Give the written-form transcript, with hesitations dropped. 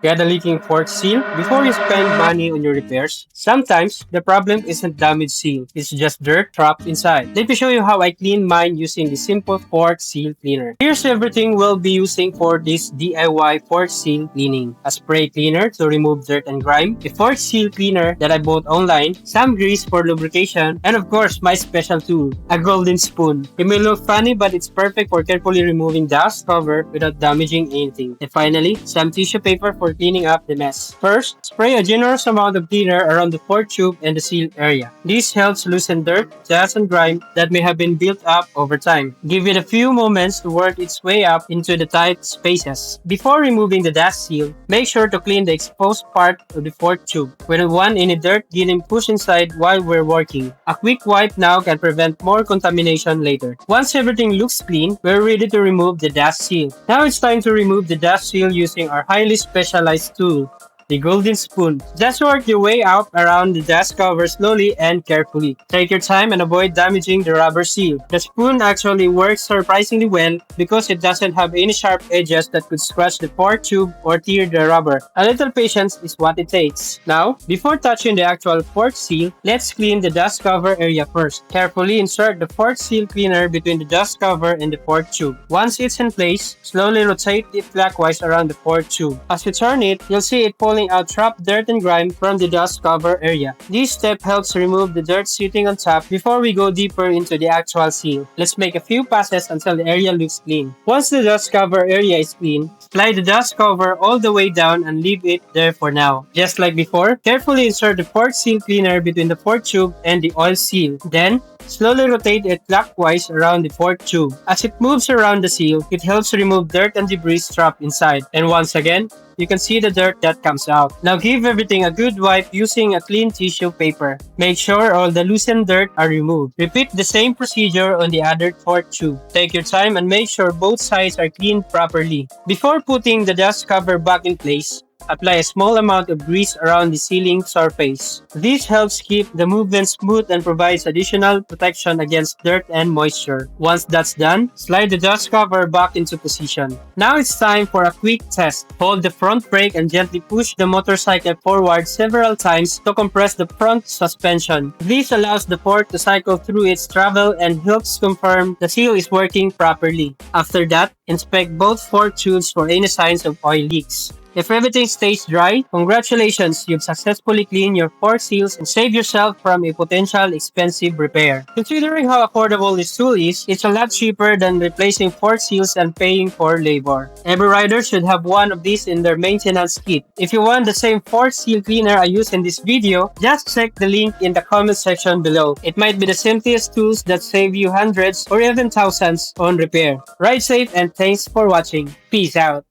Get a leaking fork seal before you spend money on your repairs. Sometimes, the problem isn't damaged seal, it's just dirt trapped inside. Let me show you how I clean mine using the simple fork seal cleaner. Here's everything we'll be using for this DIY fork seal cleaning. A spray cleaner to remove dirt and grime, a fork seal cleaner that I bought online, some grease for lubrication, and of course my special tool, a golden spoon. It may look funny but it's perfect for carefully removing dust cover without damaging anything. And finally, some tissue paper for cleaning up the mess. First, spray a generous amount of cleaner around the fork tube and the seal area. This helps loosen dirt, dust, and grime that may have been built up over time. Give it a few moments to work its way up into the tight spaces. Before removing the dust seal, make sure to clean the exposed part of the fork tube. We don't want any dirt getting pushed inside while we're working. A quick wipe now can prevent more contamination later. Once everything looks clean, we're ready to remove the dust seal. Now it's time to remove the dust seal using our highly specialized tool, the golden spoon. Just work your way out around the dust cover slowly and carefully. Take your time and avoid damaging the rubber seal. The spoon actually works surprisingly well because it doesn't have any sharp edges that could scratch the fork tube or tear the rubber. A little patience is what it takes. Now, before touching the actual fork seal, let's clean the dust cover area first. Carefully insert the fork seal cleaner between the dust cover and the fork tube. Once it's in place, slowly rotate it clockwise around the fork tube. As you turn it, you'll see it pulling out trapped dirt and grime from the dust cover area. This step helps remove the dirt sitting on top before we go deeper into the actual seal. Let's make a few passes until the area looks clean. Once the dust cover area is clean, slide the dust cover all the way down and leave it there for now. Just like before, carefully insert the fork seal cleaner between the fork tube and the oil seal. Then, slowly rotate it clockwise around the fork tube. As it moves around the seal, it helps remove dirt and debris trapped inside. And once again, you can see the dirt that comes out. Now give everything a good wipe using a clean tissue paper. Make sure all the loosened dirt are removed. Repeat the same procedure on the other fork tube. Take your time and make sure both sides are cleaned properly. Before putting the dust cover back in place, apply a small amount of grease around the sealing surface. This helps keep the movement smooth and provides additional protection against dirt and moisture. Once that's done, slide the dust cover back into position. Now it's time for a quick test. Hold the front brake and gently push the motorcycle forward several times to compress the front suspension. This allows the fork to cycle through its travel and helps confirm the seal is working properly. After that, inspect both fork tubes for any signs of oil leaks. If everything stays dry, congratulations, you've successfully cleaned your fork seals and saved yourself from a potential expensive repair. Considering how affordable this tool is, it's a lot cheaper than replacing fork seals and paying for labor. Every rider should have one of these in their maintenance kit. If you want the same fork seal cleaner I used in this video, just check the link in the comment section below. It might be the simplest tools that save you hundreds or even thousands on repair. Ride safe and thanks for watching. Peace out.